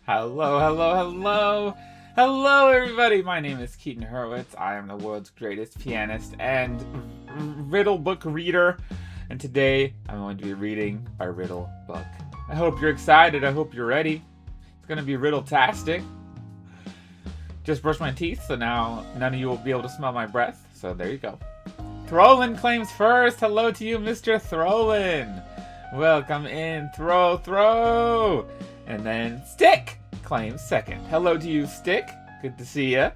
Hello, hello, hello! Hello, everybody! My name is Keaton Hurwitz. I am the world's greatest pianist and riddle book reader. And today, I'm going to be reading a riddle book. I hope you're excited. I hope you're ready. It's going to be riddle-tastic. Just brushed my teeth, so now none of you will be able to smell my breath. So there you go. Throlin claims first. Hello to you, Mr. Throlin. Welcome in, throw. And then Stick claims second. Hello to you, Stick. Good to see ya.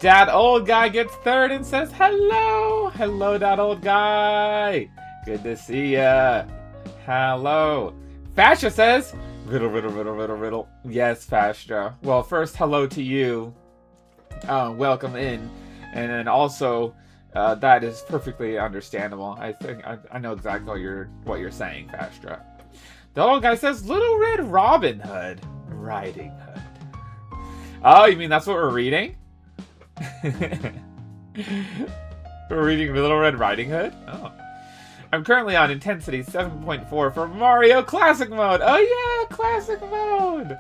That old guy gets third and says hello. Hello, that old guy. Good to see ya. Hello. Fascia says riddle. Yes, Fascia. Well, first, hello to you. Welcome in. And then also, that is perfectly understandable. I think I know exactly what you're saying, Fastra. The old guy says, Little Red Robin Hood. Riding Hood. Oh, you mean that's what we're reading? We're reading Little Red Riding Hood? Oh. I'm currently on intensity 7.4 for Mario Classic Mode. Oh yeah, Classic Mode.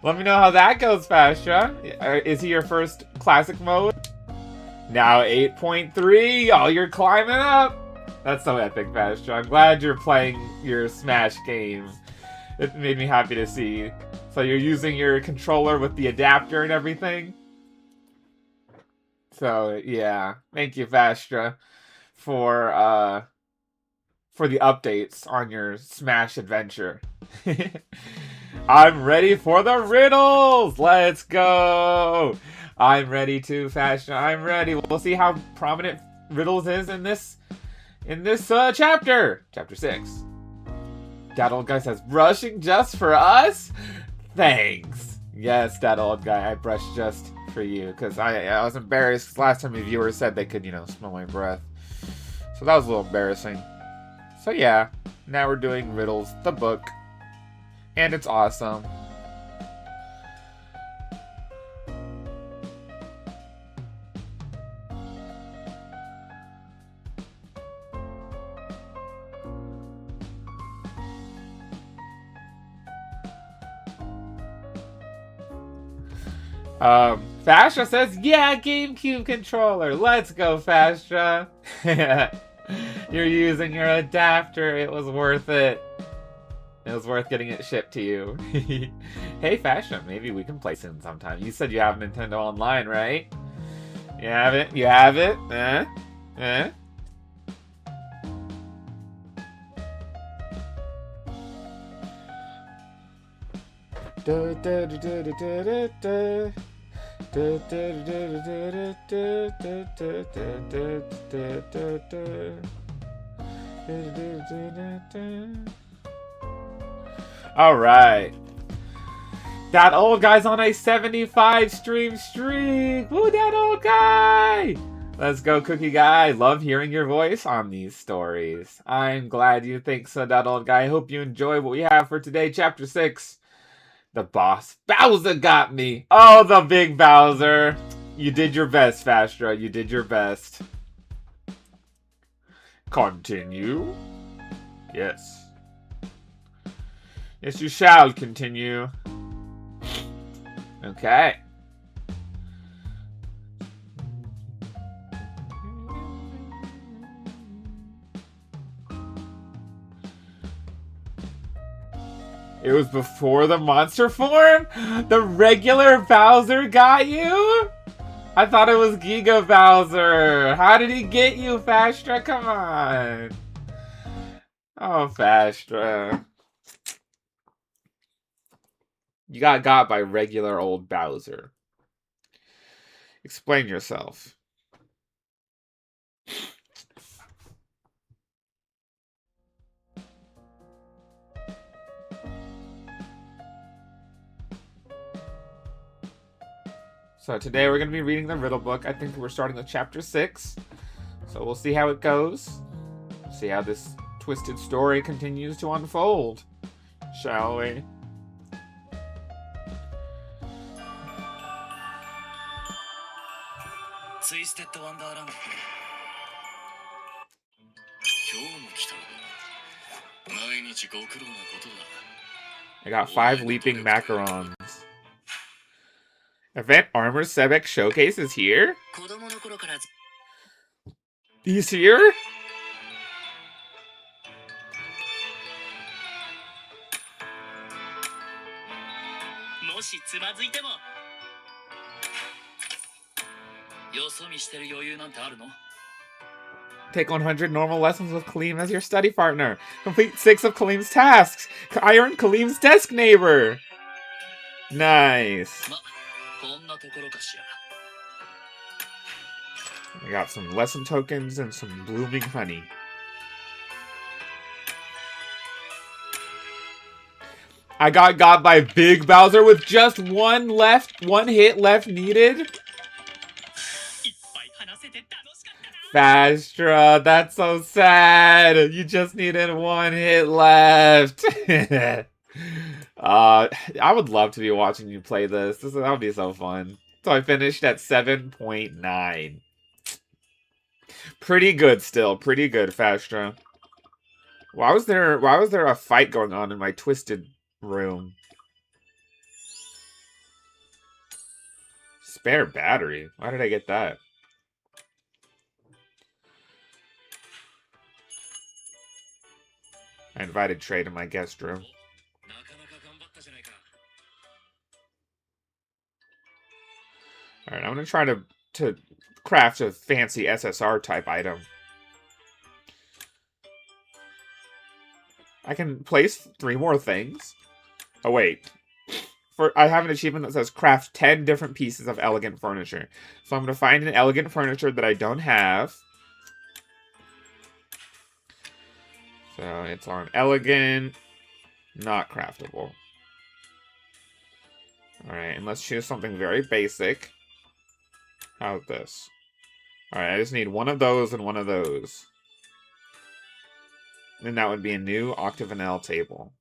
Let me know how that goes, Fastra. Is he your first Classic Mode? Now 8.3. Oh, you're climbing up. That's so epic, Fastra. I'm glad you're playing your Smash game. It made me happy to see. So you're using your controller with the adapter and everything? So, yeah. Thank you, Fastra, for the updates on your Smash adventure. I'm ready for the riddles! Let's go! I'm ready to, Fastra. I'm ready. We'll see how prominent riddles is in this chapter. Chapter 6. That old guy says, brushing just for us? Thanks. Yes, that old guy, I brushed just for you. Because I was embarrassed because last time a viewer said they could, smell my breath. So that was a little embarrassing. So yeah, now we're doing Riddles, the book. And it's awesome. Fastra says, yeah, GameCube controller. Let's go, Fastra. You're using your adapter. It was worth it. It was worth getting it shipped to you. Hey, Fastra, maybe we can play soon sometime. You said you have Nintendo Online, right? You have it? You have it? Eh? Alright. That old guy's on a 75 stream streak. Woo, that old guy! Let's go, Cookie Guy. Love hearing your voice on these stories. I'm glad you think so, that old guy. I hope you enjoy what we have for today, Chapter 6. The boss. Bowser got me. Oh, the big Bowser. You did your best, Fastra. You did your best. Continue. Yes. Yes, you shall continue. Okay. It was before the monster form? The regular Bowser got you? I thought it was Giga Bowser. How did he get you, Fastra? Come on. Oh, Fastra. You got by regular old Bowser. Explain yourself. So today we're going to be reading the riddle book. I think we're starting with chapter 6. So we'll see how it goes. See how this twisted story continues to unfold. Shall we? I got 5 leaping macarons. Event Armor Sebek Showcase is here? He's here? Take 100 normal lessons with Kaleem as your study partner. Complete 6 of Kaleem's tasks. Iron Kaleem's desk neighbor. Nice. I got some lesson tokens and some blooming honey. I got by Big Bowser with just one hit left needed. Fastra, that's so sad. You just needed one hit left. I would love to be watching you play this. That would be so fun. So I finished at 7.9. Pretty good still. Pretty good, Fastra. Why was there a fight going on in my twisted room? Spare battery? Why did I get that? I invited Trey to my guest room. Alright, I'm gonna try to craft a fancy SSR type item. I can place 3 more things. Oh wait. I have an achievement that says craft 10 different pieces of elegant furniture. So I'm gonna find an elegant furniture that I don't have. So it's on elegant, not craftable. Alright, and let's choose something very basic. How's this? Alright, I just need one of those and one of those. And that would be a new octagonal table.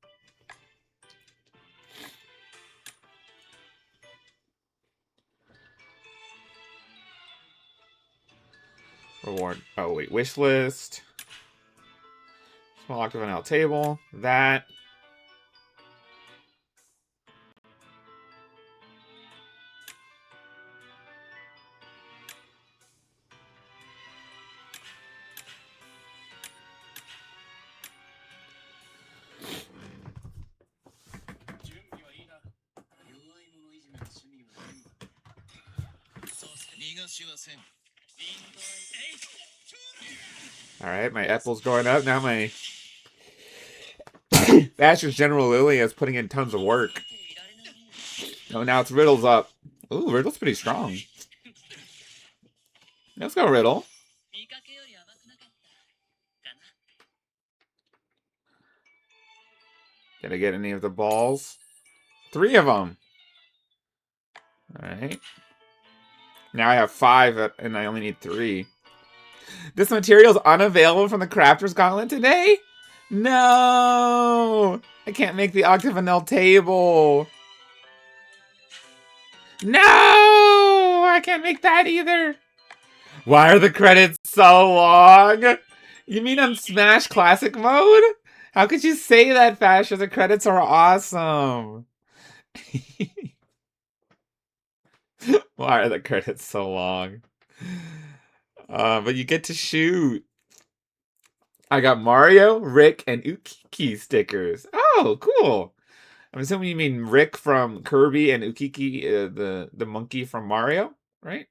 Reward. Oh, wait. Wish list. Small octagonal table. That. Alright, my Apple's going up. Now my Asher's General Lily is putting in tons of work. Oh, now it's Riddle's up. Ooh, Riddle's pretty strong. Let's go, Riddle. Did I get any of the balls? 3 of them. Alright. Now I have 5, and I only need 3. This material is unavailable from the Crafter's Gauntlet today? No! I can't make the octagonal table. No! I can't make that either. Why are the credits so long? You mean on Smash Classic mode? How could you say that, Fasha? The credits are awesome. Why are the credits so long? But you get to shoot. I got Mario, Rick, and Ukiki stickers. Oh, cool. I'm assuming you mean Rick from Kirby and Ukiki, the monkey from Mario, right?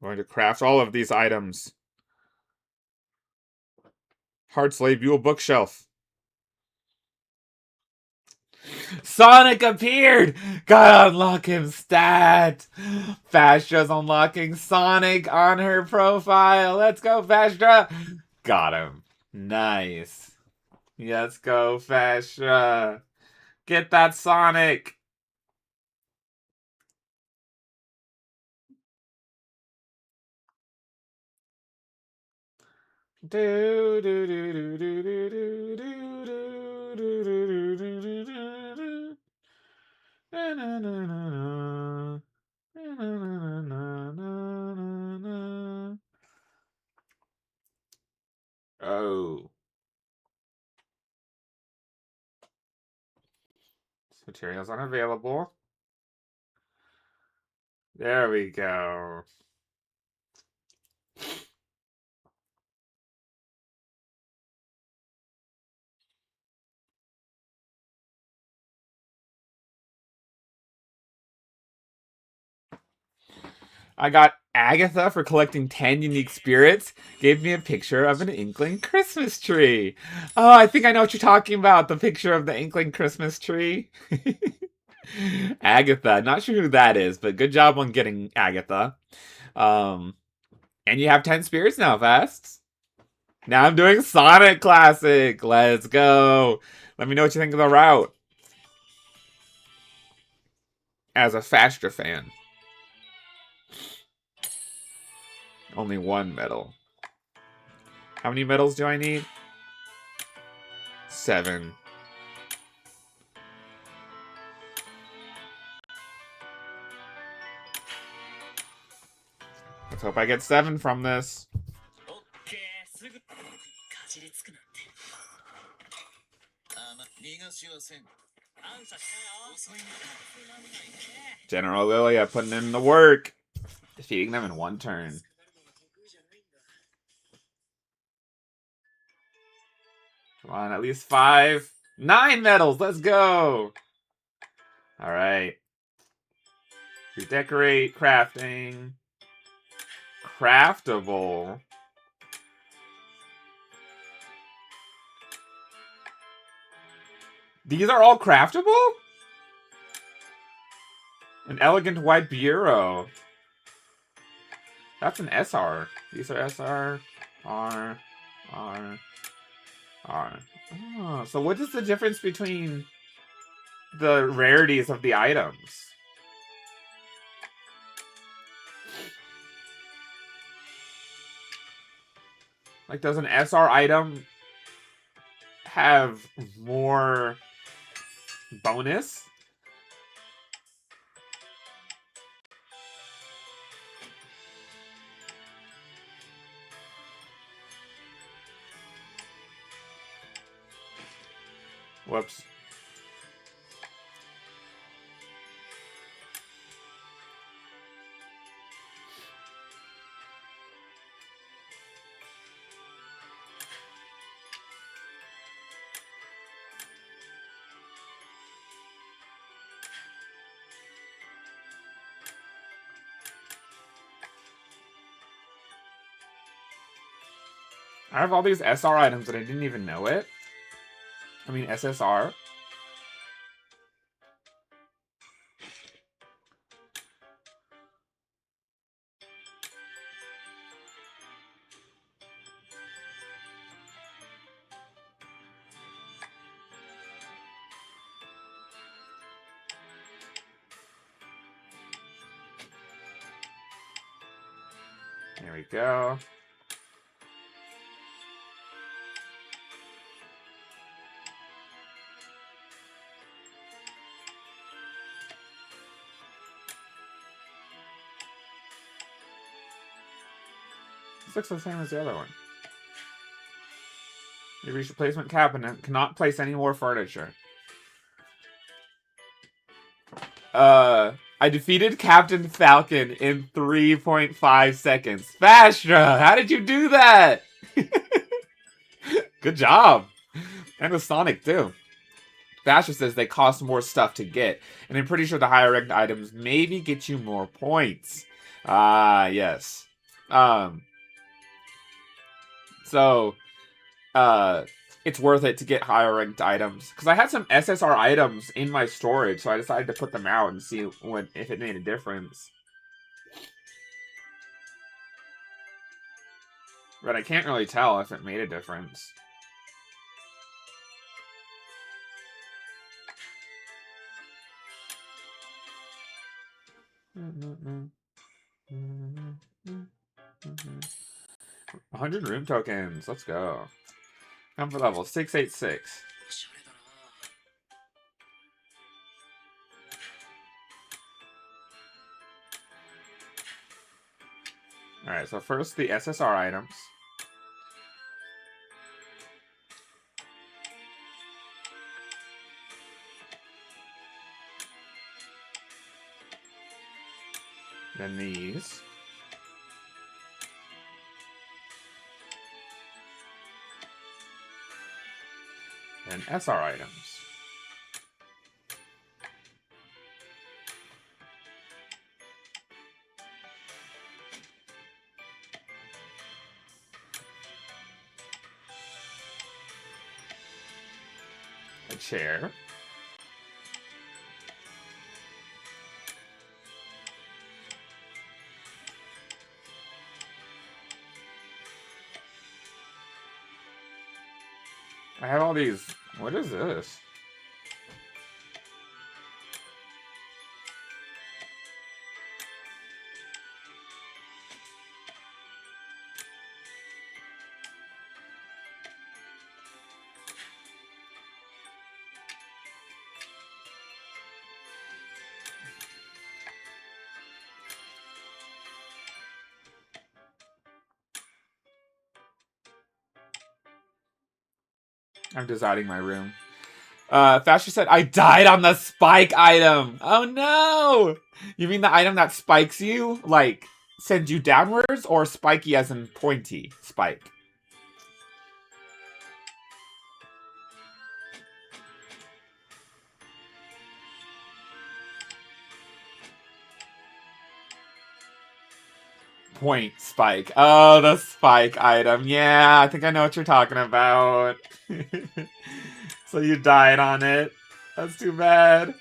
I'm going to craft all of these items. Hard Slave Buell bookshelf. Sonic appeared! Gotta unlock him stat! Fastra's unlocking Sonic on her profile. Let's go, Fastra! Got him. Nice. Let's go, Fastra. Get that Sonic. Do do do do do do do do Oh. Materials unavailable. There we go. I got Agatha for collecting 10 unique spirits. Gave me a picture of an Inkling Christmas tree. Oh, I think I know what you're talking about. The picture of the Inkling Christmas tree. Agatha. Not sure who that is, but good job on getting Agatha. And you have 10 spirits now, Fast. Now I'm doing Sonic Classic. Let's go. Let me know what you think of the route. As a Fastra fan. Only one medal. How many medals do I need? 7. Let's hope I get 7 from this. General Lilia putting in the work. Defeating them in 1 turn. Come on, at least 5. 9 medals, let's go! Alright. Redecorate, crafting. Craftable. These are all craftable? An elegant white bureau. That's an SR. These are SR, R, R, R. Oh, so what is the difference between the rarities of the items? Like, does an SR item have more bonus? Whoops. I have all these SR items that I didn't even know it. I mean, SSR. There we go. This looks the same as the other one. You reach the placement cabinet. Cannot place any more furniture. I defeated Captain Falcon in 3.5 seconds. Fastra, how did you do that? Good job. And with Sonic, too. Fastra says they cost more stuff to get. And I'm pretty sure the higher ranked items maybe get you more points. Ah, yes. So, it's worth it to get higher ranked items. Because I had some SSR items in my storage, so I decided to put them out and see if it made a difference. But I can't really tell if it made a difference. Mm-hmm. 100 room tokens. Let's go. Comfort level 686. Alright, so first the SSR items. Then these. And SR items. A chair. I have all these. What is this? I'm designing my room. Thatcher said, I died on the spike item. Oh no! You mean the item that spikes you? Like, sends you downwards? Or spiky as in pointy spike? Point spike. Oh, the spike item. Yeah, I think I know what you're talking about. So you died on it. That's too bad.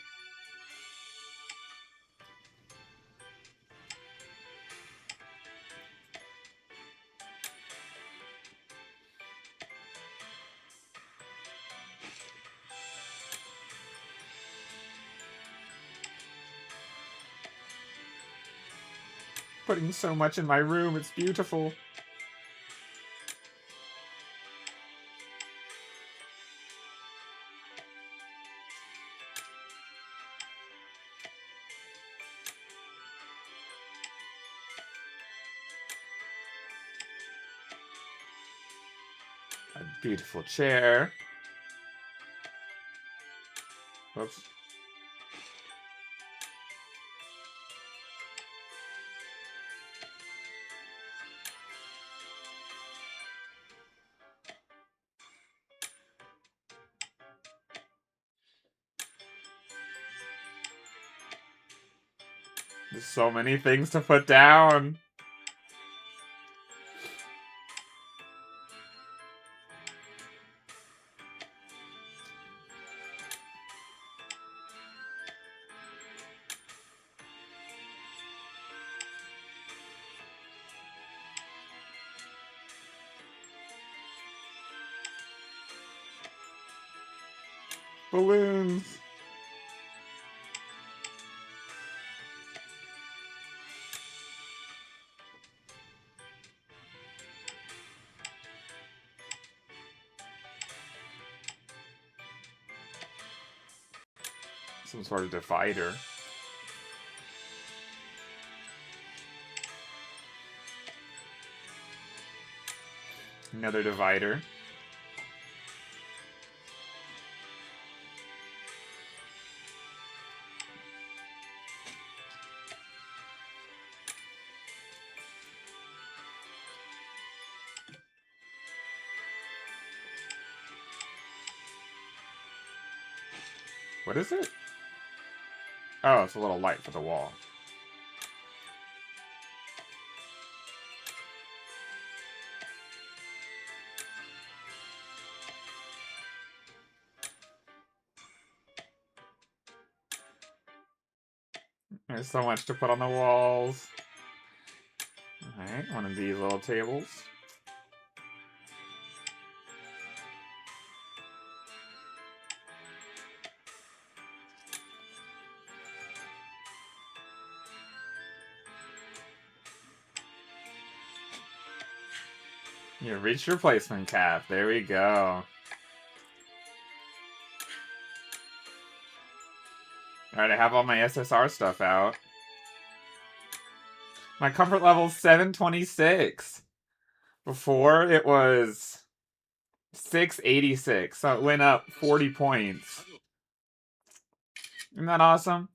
Putting so much in my room, it's beautiful. A beautiful chair. Whoops. There's so many things to put down. Balloons. Some sort of divider. Another divider. What is it? Oh, it's a little light for the wall. There's so much to put on the walls. Alright, one of these little tables. You reached your placement cap. There we go. Alright, I have all my SSR stuff out. My comfort level's 726. Before, it was 686, so it went up 40 points. Isn't that awesome?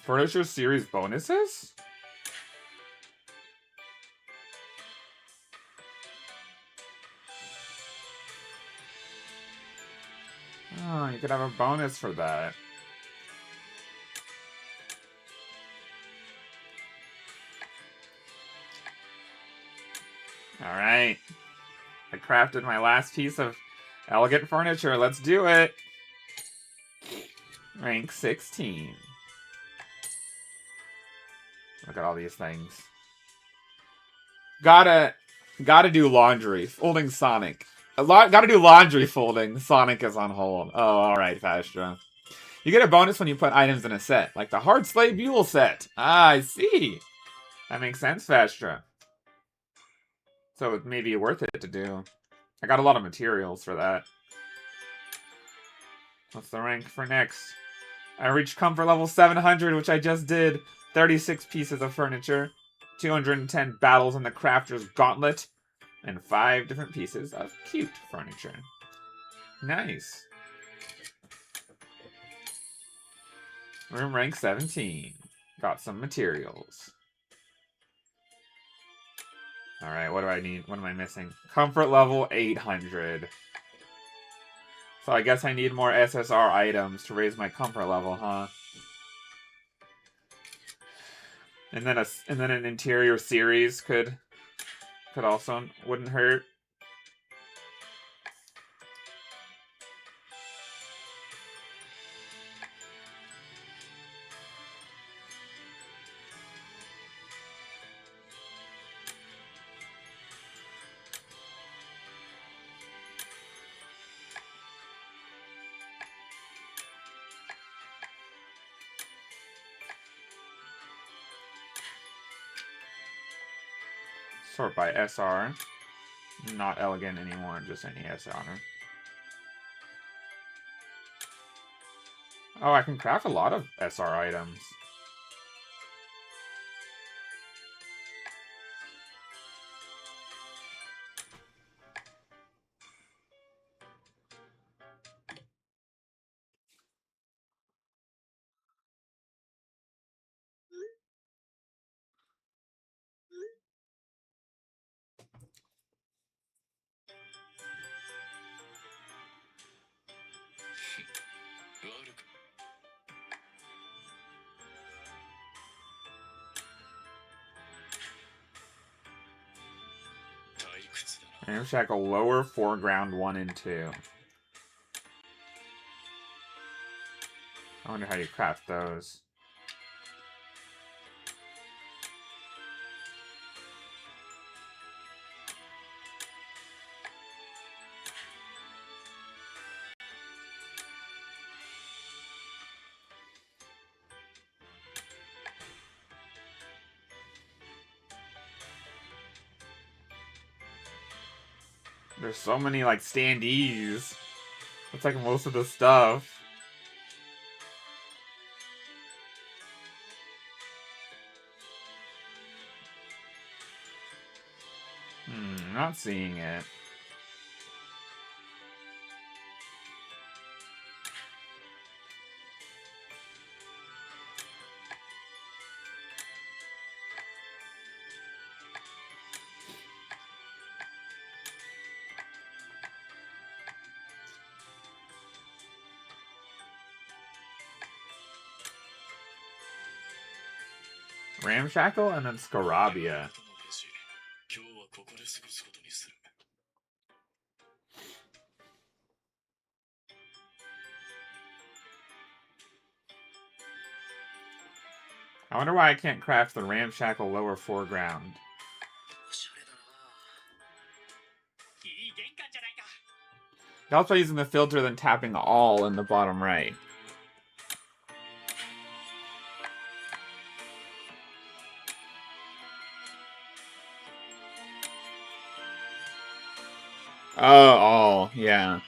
Furniture series bonuses? Oh, you could have a bonus for that. Alright. I crafted my last piece of elegant furniture. Let's do it. Rank 16. Look at all these things. Gotta do laundry. Folding Sonic. Gotta do laundry folding. Sonic is on hold. Oh, alright, Fastra. You get a bonus when you put items in a set, like the Hard Sleigh Buell set. Ah, I see. That makes sense, Fastra. So it may be worth it to do. I got a lot of materials for that. What's the rank for next? I reached comfort level 700, which I just did. 36 pieces of furniture, 210 battles in the crafter's gauntlet, and 5 different pieces of cute furniture. Nice. Room rank 17. Got some materials. Alright, what do I need? What am I missing? Comfort level 800. So I guess I need more SSR items to raise my comfort level, huh? And then an interior series could also wouldn't hurt. Sort by SR. Not elegant anymore, just any SR. Oh, I can craft a lot of SR items. Ramshackle lower, foreground 1 and 2. I wonder how you craft those. There's so many, like, standees. That's like most of the stuff. Not seeing it. Ramshackle and then Scarabia. I wonder why I can't craft the Ramshackle lower foreground. Also using the filter, then tapping all in the bottom right. Oh, yeah.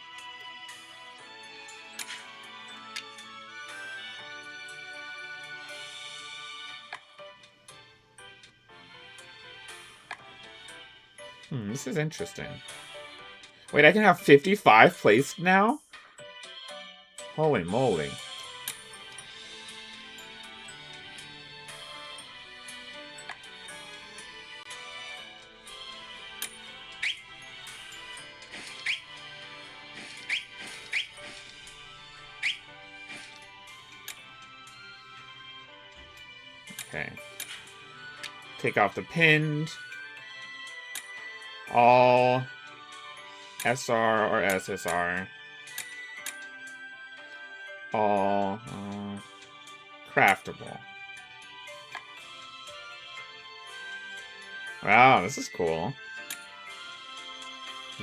This is interesting. Wait, I can have 55 placed now? Holy moly. Okay. Take off the pinned. All SR or SSR. All craftable. Wow, this is cool.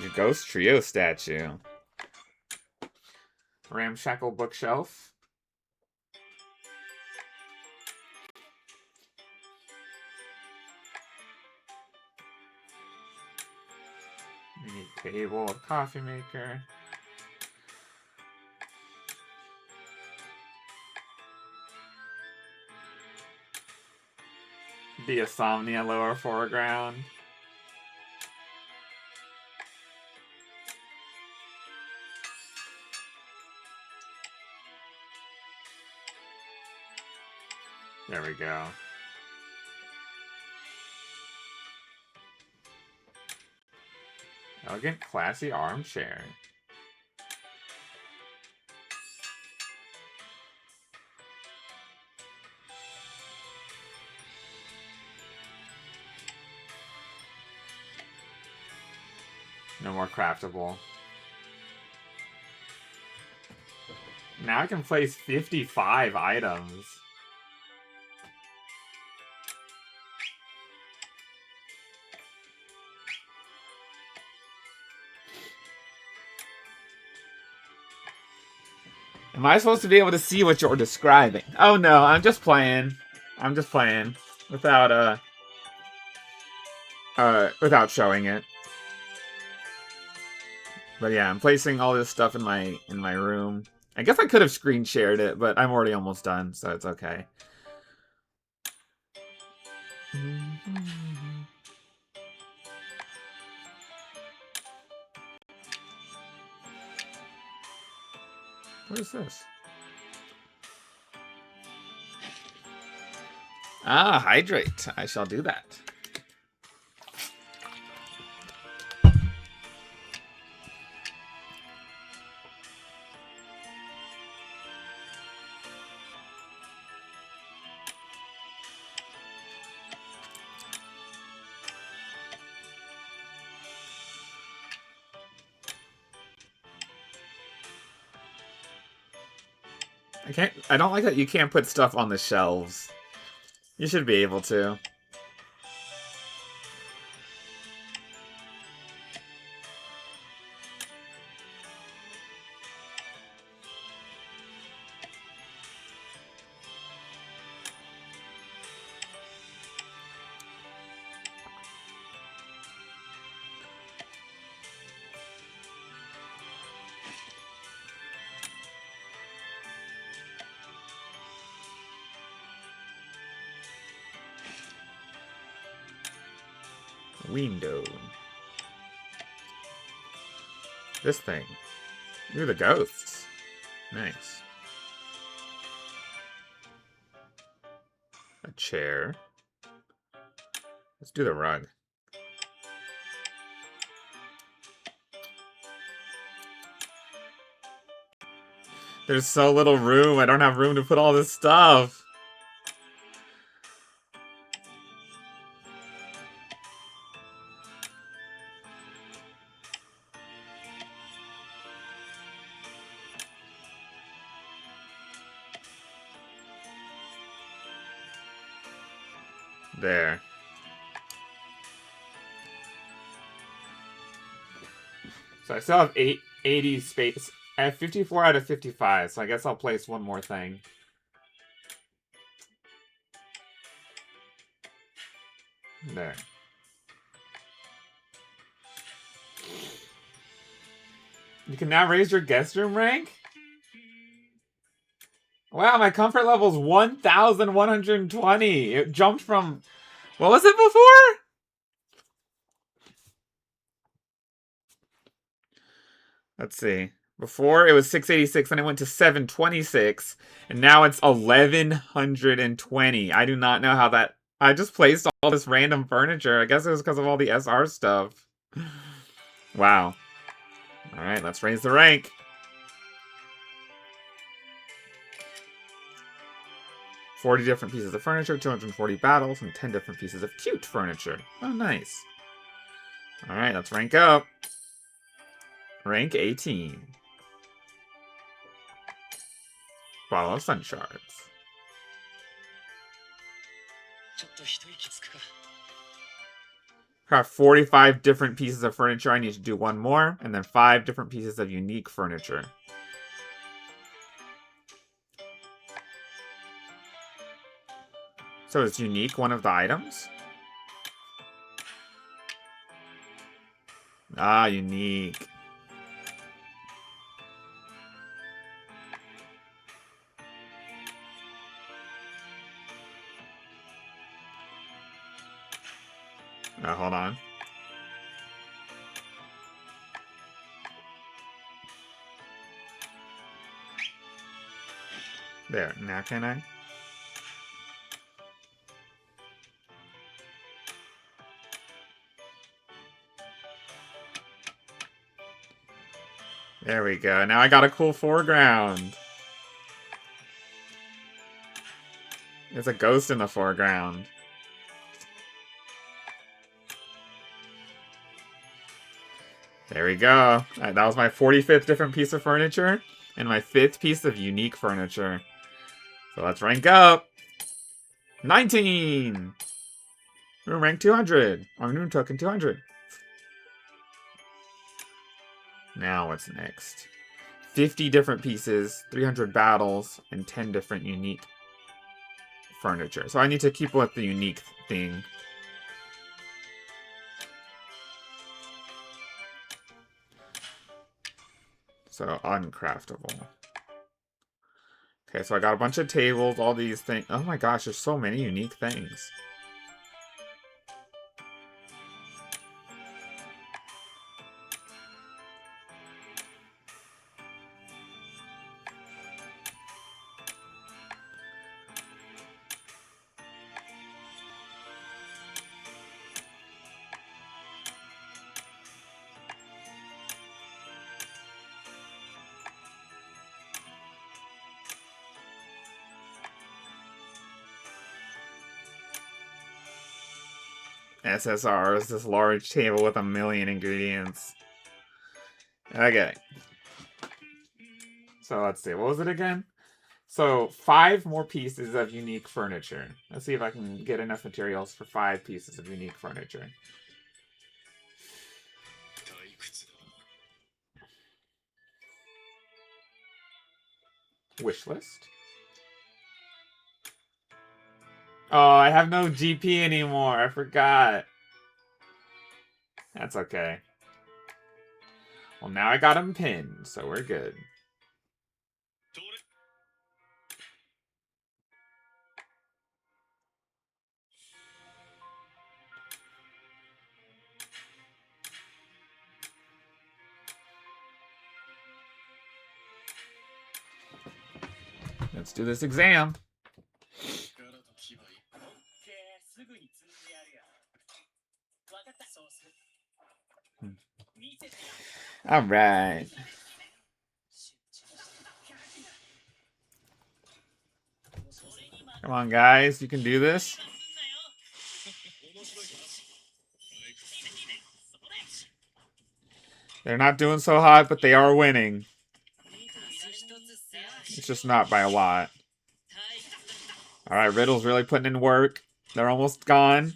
The Ghost Trio statue. Ramshackle bookshelf. Mini table, a coffee maker. The Insomnia lower foreground. There we go. Elegant, classy armchair. No more craftable. Now I can place 55 items. Am I supposed to be able to see what you're describing? Oh no, I'm just playing. I'm just playing without without showing it. But yeah, I'm placing all this stuff in my room. I guess I could have screen shared it, but I'm already almost done, so it's okay. What is this? Ah, hydrate. I shall do that. I don't like that you can't put stuff on the shelves. You should be able to. Window. This thing. Ooh, the ghosts. Nice. A chair. Let's do the rug. There's so little room. I don't have room to put all this stuff. There. So I still have 80 space. I have 54 out of 55, so I guess I'll place one more thing. There. You can now raise your guest room rank? Wow, my comfort level is 1,120. It jumped from... What was it before? Let's see. Before it was 686, then it went to 726, and now it's 1120. I do not know how that. I just placed all this random furniture. I guess it was because of all the SR stuff. Wow. All right, let's raise the rank. $40 different pieces of furniture, 240 battles, and 10 different pieces of cute furniture. Oh, nice. All right, let's rank up. Rank 18. Bottle of sun shards. Got 45 different pieces of furniture. I need to do one more, and then 5 different pieces of unique furniture. So is unique one of the items? Ah, unique. Oh, hold on. There, now can I? There we go. Now I got a cool foreground. There's a ghost in the foreground. There we go. That was my 45th different piece of furniture, and my 5th piece of unique furniture. So let's rank up. 19! We're rank 200. Our new token 200. Now what's next? 50 different pieces, 300 battles, and 10 different unique furniture. So I need to keep with the unique thing. So uncraftable. Okay, so I got a bunch of tables, all these things. Oh my gosh, there's so many unique things. SSR is this large table with 1,000,000 ingredients. Okay. So let's see, what was it again? So 5 more pieces of unique furniture. Let's see if I can get enough materials for 5 pieces of unique furniture. Wish list. Oh, I have no GP anymore. I forgot. That's okay. Well, now I got him pinned, so we're good. Let's do this exam. All right. Come on, guys. You can do this. They're not doing so hot, but they are winning. It's just not by a lot. All right, Riddle's really putting in work. They're almost gone.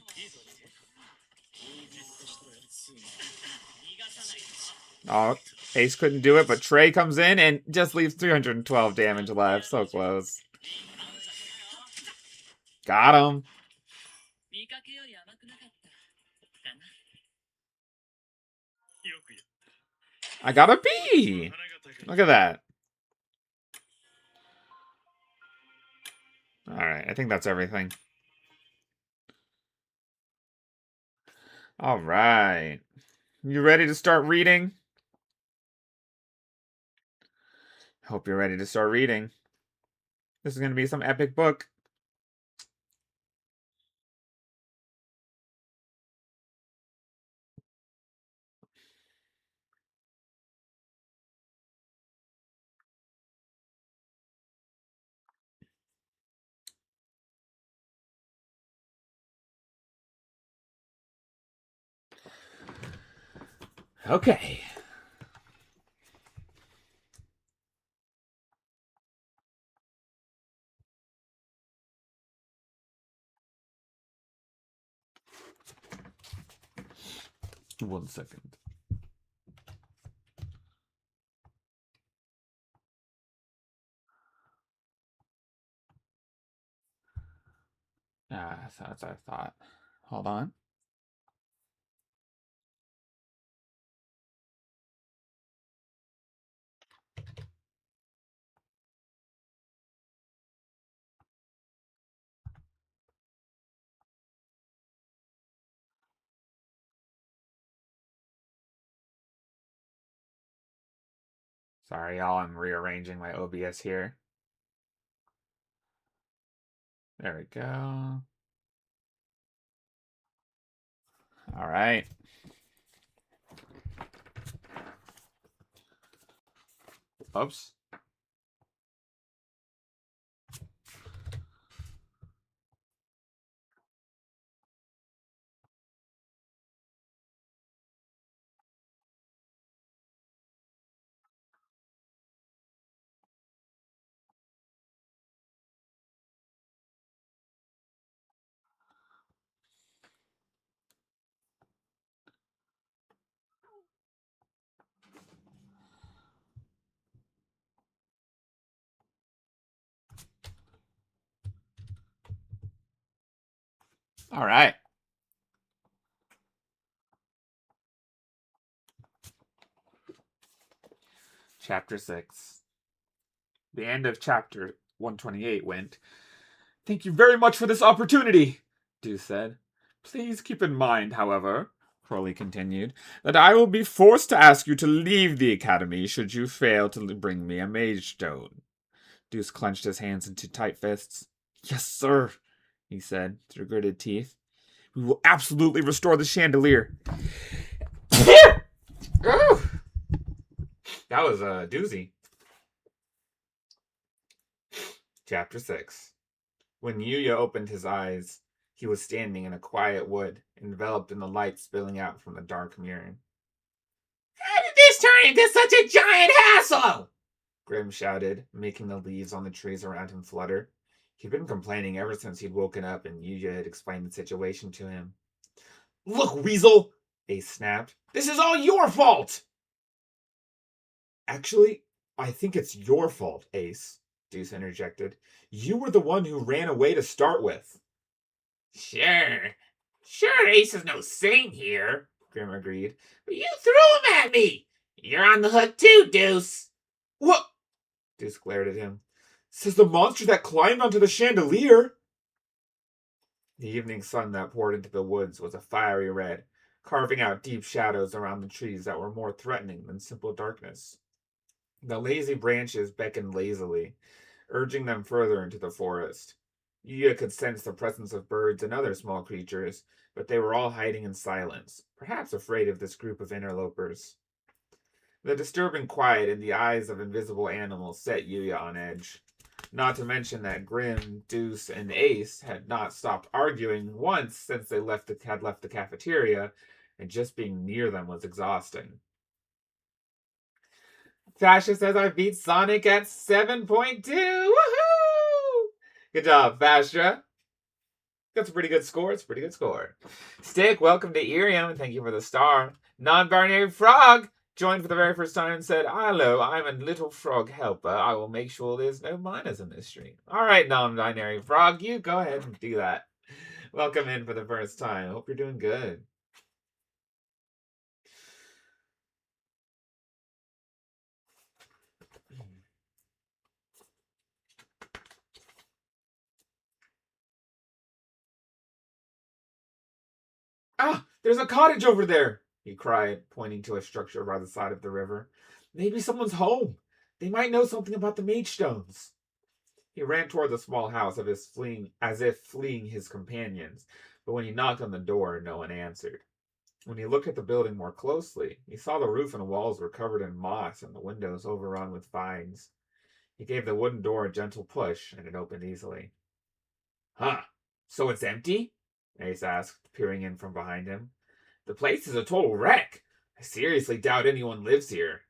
Oh, Ace couldn't do it, but Trey comes in and just leaves 312 damage left. So close. Got him. I got a B. Look at that. All right, I think that's everything. All right. You ready to start reading? Hope you're ready to start reading. This is going to be some epic book. Okay. One second. So that's what I thought. Hold on. Sorry, y'all. I'm rearranging my OBS here. There we go. All right. Oops. All right. Chapter 6. The end of chapter 128 went, "Thank you very much for this opportunity," Deuce said. "Please keep in mind, however," Crowley continued, "that I will be forced to ask you to leave the academy should you fail to bring me a mage stone." Deuce clenched his hands into tight fists. "Yes, sir," he said through gritted teeth. "We will absolutely restore the chandelier." That was a doozy. Chapter 6. When Yuya opened his eyes, he was standing in a quiet wood, enveloped in the light spilling out from the dark mirror. "How did this turn into such a giant hassle?" Grim shouted, making the leaves on the trees around him flutter. He'd been complaining ever since he'd woken up and Yuya had explained the situation to him. "Look, Weasel!" Ace snapped. "This is all your fault!" "Actually, I think it's your fault, Ace," Deuce interjected. "You were the one who ran away to start with." Sure, Ace is no saint here," Grim agreed. "But you threw him at me! You're on the hook too, Deuce!" "What?" Deuce glared at him. "Says the monster that climbed onto the chandelier." The evening sun that poured into the woods was a fiery red, carving out deep shadows around the trees that were more threatening than simple darkness. The lazy branches beckoned lazily, urging them further into the forest. Yuya could sense the presence of birds and other small creatures, but they were all hiding in silence, perhaps afraid of this group of interlopers. The disturbing quiet in the eyes of invisible animals set Yuya on edge. Not to mention that Grim, Deuce, and Ace had not stopped arguing once since they had left the cafeteria, and just being near them was exhausting. Fascia says I beat Sonic at 7.2. Woohoo! Good job, Fascia. That's a pretty good score. It's a pretty good score. Stick, welcome to Irium, and thank you for the star. Non-binary frog joined for the very first time and said, "Hello, I'm a little frog helper. I will make sure there's no minors in this stream." All right, non-binary frog, you go ahead and do that. Welcome in for the first time. Hope you're doing good. "Ah, there's a cottage over there," he cried, pointing to a structure by the side of the river. "Maybe someone's home." They might know something about the Magestones. He ran toward the small house as if fleeing his companions, but when he knocked on the door, no one answered. When he looked at the building more closely, he saw the roof and walls were covered in moss and the windows overrun with vines. He gave the wooden door a gentle push, and it opened easily. Huh, so it's empty? Ace asked, peering in from behind him. The place is a total wreck. I seriously doubt anyone lives here.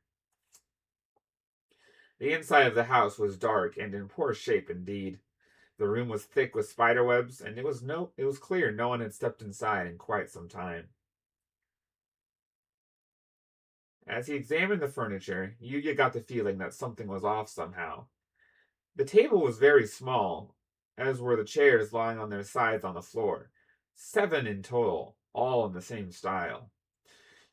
The inside of the house was dark and in poor shape indeed. The room was thick with spider webs, and it was clear no one had stepped inside in quite some time. As he examined the furniture, Yuya got the feeling that something was off somehow. The table was very small, as were the chairs lying on their sides on the floor. 7 in total, all in the same style.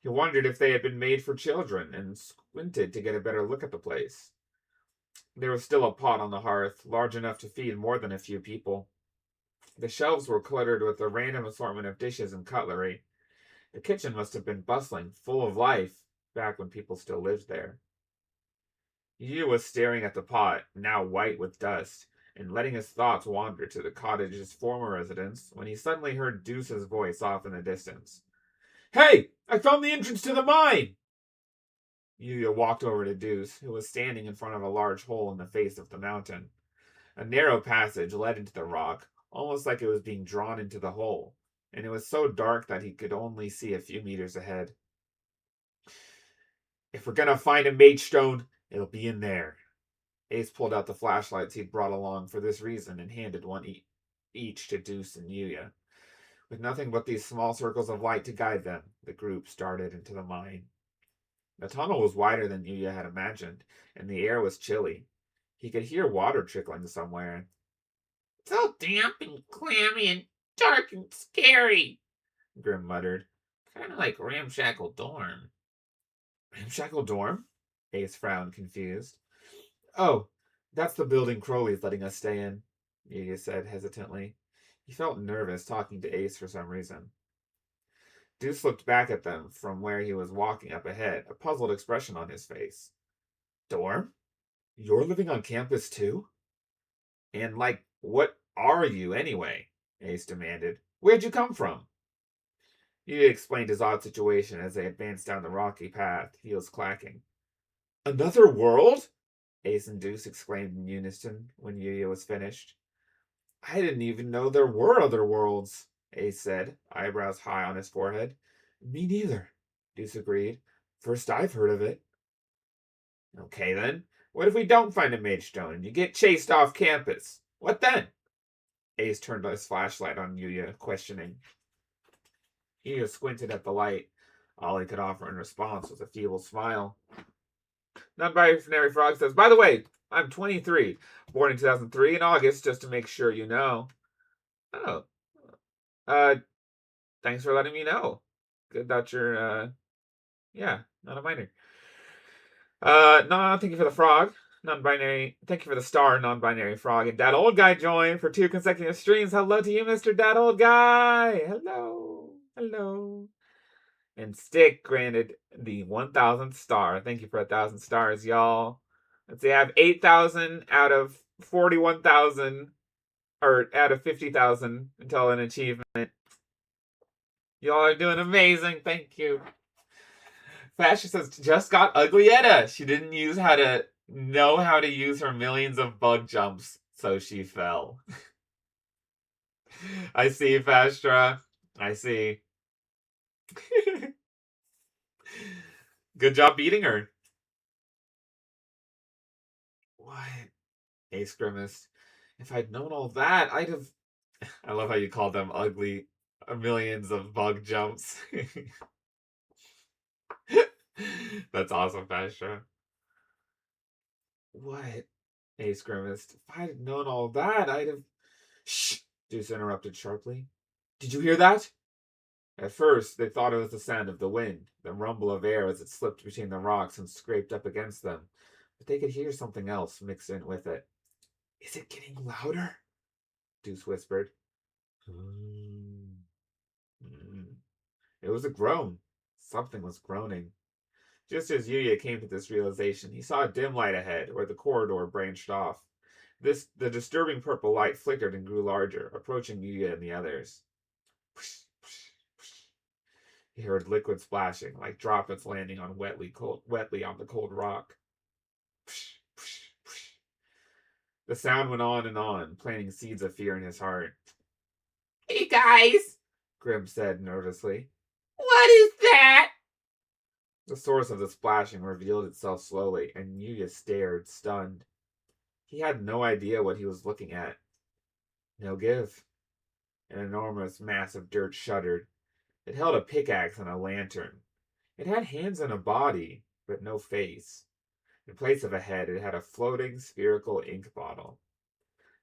He wondered if they had been made for children and squinted to get a better look at the place. There was still a pot on the hearth, large enough to feed more than a few people. The shelves were cluttered with a random assortment of dishes and cutlery. The kitchen must have been bustling, full of life, back when people still lived there. Yu was staring at the pot, now white with dust, and letting his thoughts wander to the cottage's former residence when he suddenly heard Deuce's voice off in the distance. Hey! I found the entrance to the mine! Yuya walked over to Deuce, who was standing in front of a large hole in the face of the mountain. A narrow passage led into the rock, almost like it was being drawn into the hole, and it was so dark that he could only see a few meters ahead. If we're gonna find a Magestone, it'll be in there. Ace pulled out the flashlights he'd brought along for this reason and handed one each to Deuce and Yuya. With nothing but these small circles of light to guide them, the group started into the mine. The tunnel was wider than Yuya had imagined, and the air was chilly. He could hear water trickling somewhere. It's all damp and clammy and dark and scary, Grim muttered. Kind of like Ramshackle Dorm. Ramshackle Dorm? Ace frowned, confused. Oh, that's the building Crowley's letting us stay in, Yuya said hesitantly. He felt nervous talking to Ace for some reason. Deuce looked back at them from where he was walking up ahead, a puzzled expression on his face. Dorm? You're living on campus too? And, what are you anyway? Ace demanded. Where'd you come from? Yuya explained his odd situation as they advanced down the rocky path, heels clacking. Another world? Ace and Deuce exclaimed in unison when Yuya was finished. I didn't even know there were other worlds, Ace said, eyebrows high on his forehead. Me neither, Deuce agreed. First I've heard of it. Okay then. What if we don't find a Magestone and you get chased off campus? What then? Ace turned his flashlight on Yuya, questioning. Yuya squinted at the light. All he could offer in response was a feeble smile. Non-binary Frog says, by the way, I'm 23, born in 2003 in August, just to make sure you know. Oh. Thanks for letting me know. Good that you're, not a minor. No, thank you for the frog. Non-binary, thank you for the star, non-binary frog. And Dad Old Guy joined for 2 consecutive streams. Hello to you, Mr. Dad Old Guy. Hello. And Stick granted the 1,000th star. Thank you for 1,000 stars, y'all. Let's see, I have 8,000 out of 41,000, or out of 50,000 until an achievement. Y'all are doing amazing. Thank you. Fashion says, just got Uglietta. She didn't know how to use her millions of bug jumps, so she fell. I see, Fastra. I see. Good job beating her. What? Ace grimaced. If I'd known all that, I'd have... I love how you call them ugly millions of bug jumps. That's awesome, Fastra. What? Ace grimaced. If I'd known all that, I'd have... Shh! Deuce interrupted sharply. Did you hear that? At first, they thought it was the sound of the wind, the rumble of air as it slipped between the rocks and scraped up against them. But they could hear something else mixed in with it. Is it getting louder? Deuce whispered. It was a groan. Something was groaning. Just as Yuya came to this realization, he saw a dim light ahead, where the corridor branched off. The disturbing purple light flickered and grew larger, approaching Yuya and the others. He heard liquid splashing, like droplets landing on wetly on the cold rock. The sound went on and on, planting seeds of fear in his heart. "Hey guys," Grim said nervously. "What is that?" The source of the splashing revealed itself slowly, and Yuya stared, stunned. He had no idea what he was looking at. No give. An enormous mass of dirt shuddered. It held a pickaxe and a lantern. It had hands and a body, but no face. In place of a head, it had a floating, spherical ink bottle.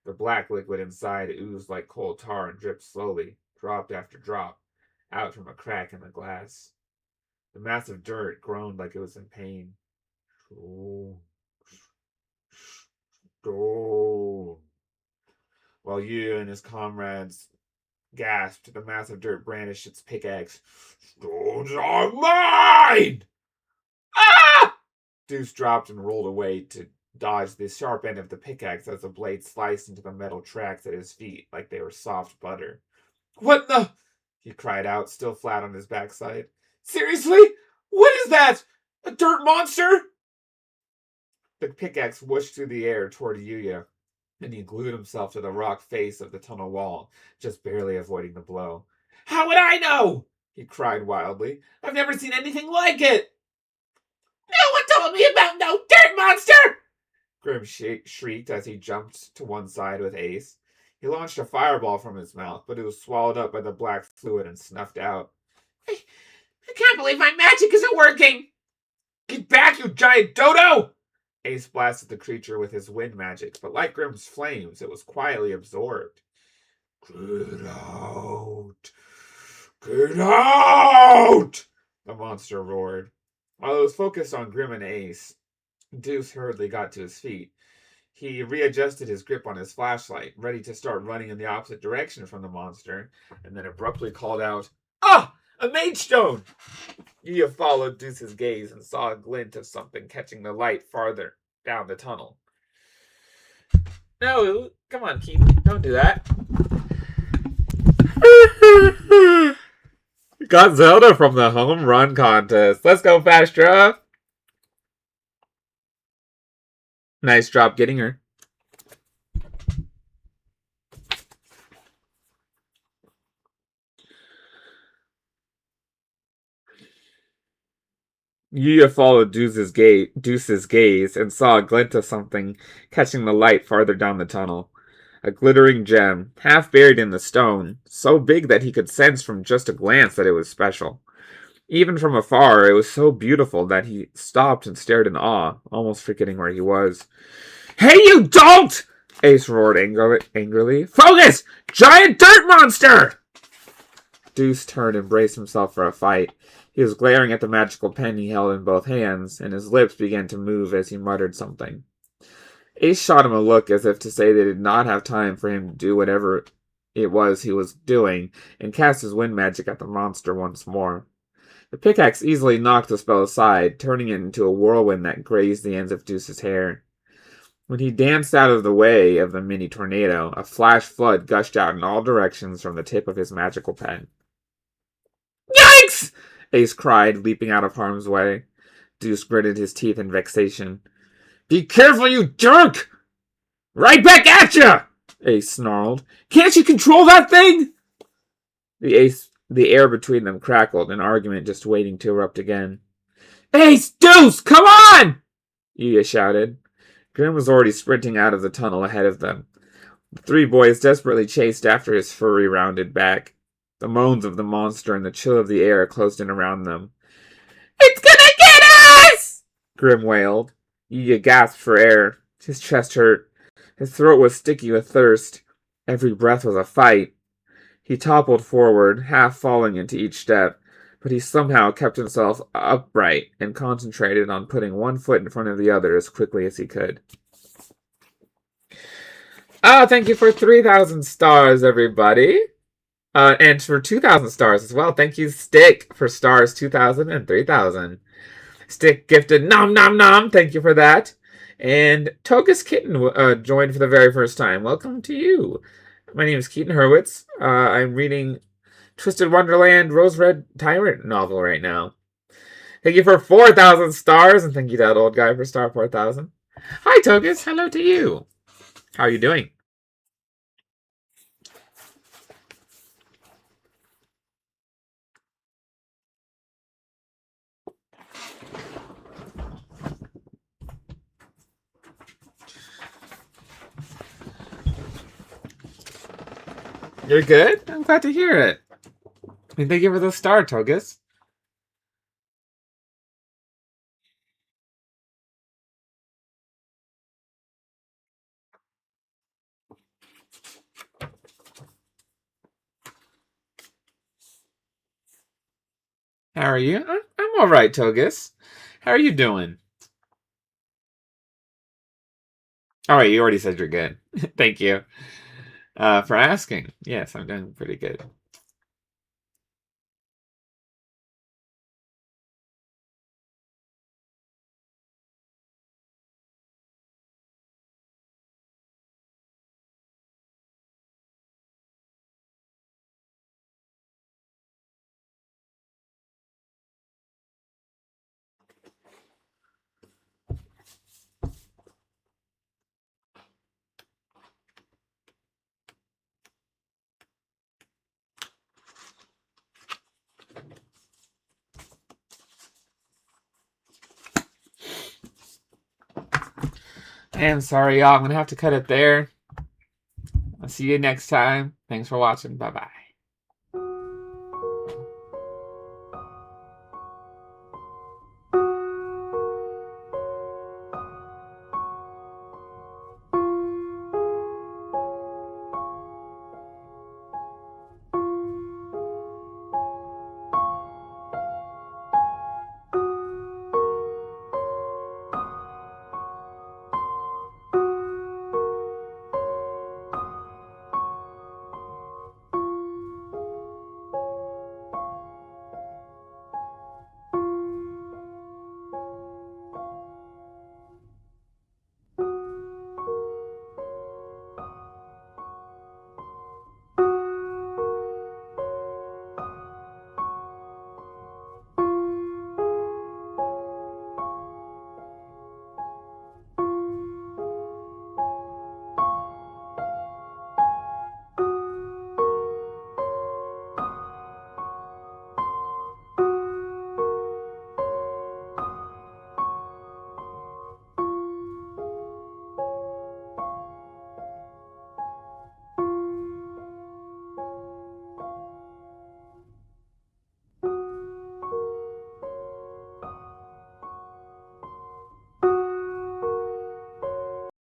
The black liquid inside oozed like coal tar and dripped slowly, drop after drop, out from a crack in the glass. The mass of dirt groaned like it was in pain. Stone. While Yu and his comrades gasped, the mass of dirt brandished its pickaxe. "Stones are mine!" Ah! Deuce dropped and rolled away to dodge the sharp end of the pickaxe as the blade sliced into the metal tracks at his feet like they were soft butter. "What the?" he cried out, still flat on his backside. "Seriously? What is that? A dirt monster?" The pickaxe whooshed through the air toward Yuya, and he glued himself to the rock face of the tunnel wall, just barely avoiding the blow. "How would I know?" he cried wildly. "I've never seen anything like it." "No one told me about no dirt monster!" Grim shrieked as he jumped to one side with Ace. He launched a fireball from his mouth, but it was swallowed up by the black fluid and snuffed out. I can't believe my magic isn't working!" "Get back, you giant dodo!" Ace blasted the creature with his wind magic, but like Grim's flames, it was quietly absorbed. "Get out! Get out!" the monster roared. While it was focused on Grim and Ace, Deuce hurriedly got to his feet. He readjusted his grip on his flashlight, ready to start running in the opposite direction from the monster, and then abruptly called out, "Ah! A mage stone!" Yuya followed Deuce's gaze and saw a glint of something catching the light farther down the tunnel. "No, come on, Keaton. Don't do that." "Got Zelda from the home run contest. Let's go, Fastra." "Nice job getting her." Yuya followed Deuce's gaze and saw a glint of something catching the light farther down the tunnel. A glittering gem, half buried in the stone, so big that he could sense from just a glance that it was special. Even from afar, it was so beautiful that he stopped and stared in awe, almost forgetting where he was. "Hey, you don't!" Ace roared angrily. "Focus! Giant dirt monster!" Deuce turned and braced himself for a fight. He was glaring at the magical pen he held in both hands, and his lips began to move as he muttered something. Ace shot him a look as if to say they did not have time for him to do whatever it was he was doing, and cast his wind magic at the monster once more. The pickaxe easily knocked the spell aside, turning it into a whirlwind that grazed the ends of Deuce's hair. When he danced out of the way of the mini tornado, a flash flood gushed out in all directions from the tip of his magical pen. "Yikes!" Ace cried, leaping out of harm's way. Deuce gritted his teeth in vexation. "Be careful, you jerk!" "Right back at ya!" Ace snarled. "Can't you control that thing?" The air between them crackled, an argument just waiting to erupt again. "Ace! Deuce! Come on!" Yuya shouted. Grim was already sprinting out of the tunnel ahead of them. The three boys desperately chased after his furry, rounded back. The moans of the monster and the chill of the air closed in around them. "It's gonna get us!" Grim wailed. Yuya gasped for air. His chest hurt. His throat was sticky with thirst. Every breath was a fight. He toppled forward, half falling into each step, but he somehow kept himself upright and concentrated on putting one foot in front of the other as quickly as he could. Thank you for 3,000 stars, everybody. And for 2,000 stars as well. Thank you, Stick, for stars 2,000 and 3,000. Stick gifted nom nom nom. Thank you for that. And Togus Kitten joined for the very first time. Welcome to you. My name is Keaton Hurwitz. I'm reading Twisted Wonderland Rose Red Tyrant novel right now. Thank you for 4,000 stars, and thank you to that old guy for star 4,000. Hi, Togus. Hello to you. How are you doing? You're good? I'm glad to hear it. And thank you for the star, Togus. How are you? I'm all right, Togus. How are you doing? All right, you already said you're good. Thank you for asking. Yes, I'm doing pretty good. I am sorry, y'all. I'm going to have to cut it there. I'll see you next time. Thanks for watching. Bye-bye.